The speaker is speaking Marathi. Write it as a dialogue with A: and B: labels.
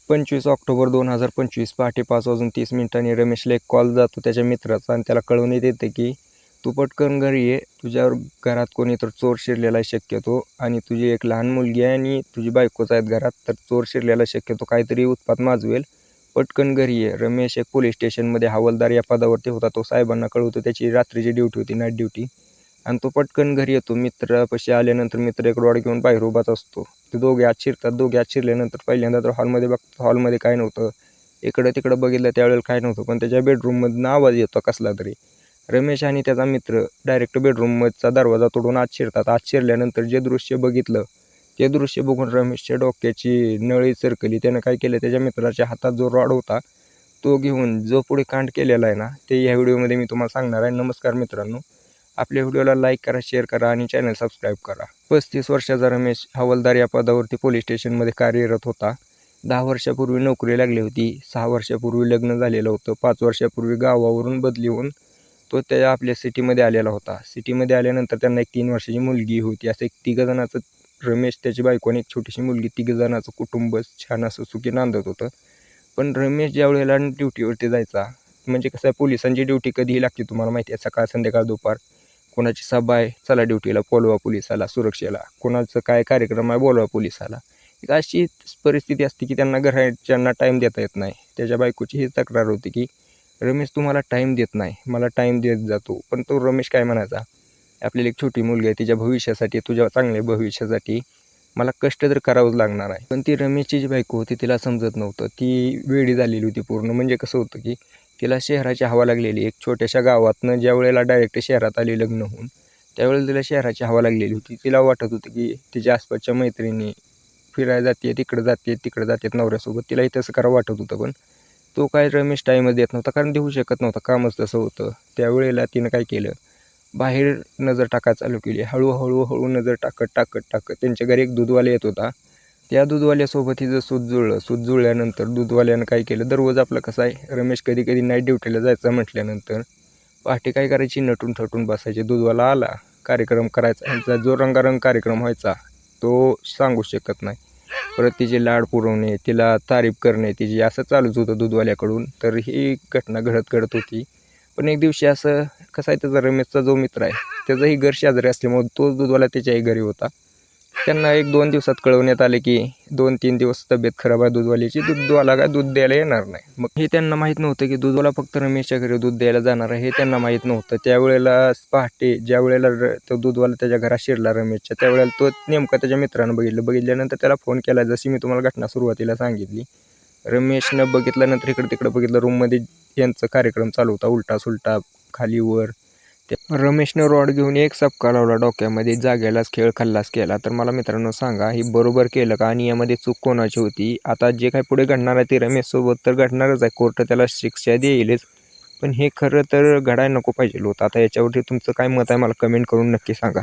A: 25 ऑक्टोबर 2025 पहाटे 5:30 रमेशला एक कॉल जातो त्याच्या मित्राचा आणि त्याला कळवण्यात येते की तू पटकन घरी ये, तुझ्यावर घरात कोणीतर चोर शिरलेला आहे शक्यतो आणि तुझी एक लहान मुलगी आहे आणि तुझी बायकोच आहेत घरात, तर चोर शिरलेला शक्यतो काहीतरी उत्पात माजवेल, पटकन घरी ये. रमेश एक पोलीस स्टेशनमध्ये हवालदार या पदावरती होता. तो साहेबांना कळवतो त्याची रात्रीची ड्युटी होती, नाईट ड्युटी, आणि तो पटकन घरी येतो. मित्रापाशी आल्यानंतर मित्र एक रॉड घेऊन बाहेर उभाच असतो. ते दोघे आत शिरतात. दोघे आत शिरल्यानंतर पहिल्यांदा तर हॉलमध्ये बघतो, हॉलमध्ये काय नव्हतं. इकडं तिकडं बघितलं त्यावेळेला काय नव्हतं, पण त्याच्या बेडरूममधनं आवाज येतो कसला तरी. रमेश आणि त्याचा मित्र डायरेक्ट बेडरूमचा दरवाजा तोडून आत शिरतात. आत शिरल्यानंतर जे दृश्य बघितलं ते दृश्य बघून रमेशच्या डोक्याची नळी सरकली. त्यानं काय केलं, त्याच्या मित्राच्या हातात जो रॉड होता तो घेऊन जो पुढे कांड केलेला आहे ना, ते ह्या व्हिडिओमध्ये मी तुम्हाला सांगणार आहे. नमस्कार मित्रांनो, आपल्या व्हिडिओला लाईक करा, शेअर करा आणि चॅनल सबस्क्राईब करा. 35 वर्षाचा रमेश हवालदार या पदावरती पोलीस स्टेशनमध्ये कार्यरत होता. 10 वर्षापूर्वी नोकरी लागली होती. 6 वर्षापूर्वी लग्न झालेलं होतं. 5 वर्षापूर्वी गावावरून बदली होऊन तो त्या आपल्या सिटीमध्ये आलेला होता. सिटीमध्ये आल्यानंतर त्यांना एक 3 वर्षाची मुलगी होती. असं एक तिघंजणाचं रमेश, त्याची बायको आणि एक छोटीशी मुलगी, तिघंजणाचं कुटुंब छान असं सुखी नांदत होतं. पण रमेश ज्या वेळेला ड्युटीवरती जायचा, म्हणजे कसं आहे, पोलिसांची ड्युटी कधीही लागते तुम्हाला माहिती आहे, सकाळ संध्याकाळ दुपार. कोणाची सभा आहे, चला ड्युटीला, बोलवा पोलिसाला सुरक्षेला. कोणाचं काय कार्यक्रम आहे, बोलवा पोलिसाला. एक अशी परिस्थिती असते की त्यांना घरच्यांना टाईम देता येत नाही. त्याच्या बायकोची ही तक्रार होती की रमेश तुम्हाला टाईम देत नाही, मला टाईम देत जातो. पण तो रमेश काय म्हणायचा, आपल्याला एक छोटी मुलगी आहे, तिच्या भविष्यासाठी, तुझ्या चांगल्या भविष्यासाठी मला कष्ट तर करावंच लागणार आहे. पण ती रमेशची जी बायको होती तिला समजत नव्हतं. ती वेडी झालेली होती पूर्ण. म्हणजे कसं होतं की तिला शहराची हवा लागलेली. एक छोट्याशा गावातनं ज्या वेळेला डायरेक्ट शहरात आली लग्न होऊन, त्यावेळेला तिला शहराची हवा लागलेली होती. तिला वाटत होतं की तिच्या आसपासच्या मैत्रिणी फिरायला जाते, तिकडं जातात नवऱ्यासोबत, तिलाही तसं करावं वाटत होतं. पण तो काय रमेश टाईमच देत नव्हता, कारण देऊ शकत नव्हता, कामच तसं होतं. त्यावेळेला तिनं काय केलं, बाहेर नजर टाकायला चालू केली. हळूहळू नजर टाकत त्यांच्या घरी एक दूधवाला येत होता. त्या दूधवाल्यासोबत हिचं सूत जुळल्यानंतर दूधवाल्यानं काय केलं, दररोज आपलं कसं आहे, रमेश कधी कधी नाईट ड्युटीला जायचं म्हटल्यानंतर पहाटे काय करायची, नटून थटून बसायचे. दूधवाला आला, कार्यक्रम करायचा, ह्यांचा जो रंगारंग कार्यक्रम व्हायचा तो सांगू शकत नाही. परत तिचे लाड पुरवणे, तिला तारीफ करणे तिची, असं चालूच होतं दूधवाल्याकडून. तर ही घटना घडत होती. पण एक दिवशी असं कसं आहे, त्याचा रमेशचा जो मित्र आहे त्याचंही घर शेजारी असल्यामुळे तो दूधवाला त्याच्याही घरी होता. त्यांना 1-2 दिवसात कळवण्यात आले की 2-3 दिवस तब्येत खराब आहे दूधवाल्याची, दूधवाला काय दूध द्यायला येणार नाही. मग हे त्यांना माहीत नव्हतं की दूधवाला फक्त रमेशच्या घरी दूध द्यायला जाणार आहे, हे त्यांना माहीत नव्हतं. त्यावेळेला पहाटे ज्या वेळेला तो दूधवाला त्याच्या घरात शिरला रमेशच्या, त्यावेळेला तो नेमका त्याच्या मित्रानं बघितल्यानंतर त्याला फोन केला, जशी मी तुम्हाला घटना सुरुवातीला सांगितली. रमेशनं बघितल्यानंतर इकडं तिकडं बघितलं, रूममध्ये यांचा कार्यक्रम चालू होता, उलटा सुलटा खाली वर. रमेशनं रॉड घेऊन एक सपका लावला डोक्यामध्ये, जाग्यालाच खेळ खल्लास केला. तर मला मित्रांनो सांगा, ही बरोबर केलं का आणि यामध्ये चूक कोणाची होती? आता जे काही पुढे घडणार आहे ते रमेशसोबत तर घडणारच आहे, कोर्ट त्याला शिक्षा देईलच, पण हे खरं तर घडायला नको पाहिजे होतं. आता याच्यावरती तुमचं काय मत आहे मला कमेंट करून नक्की सांगा.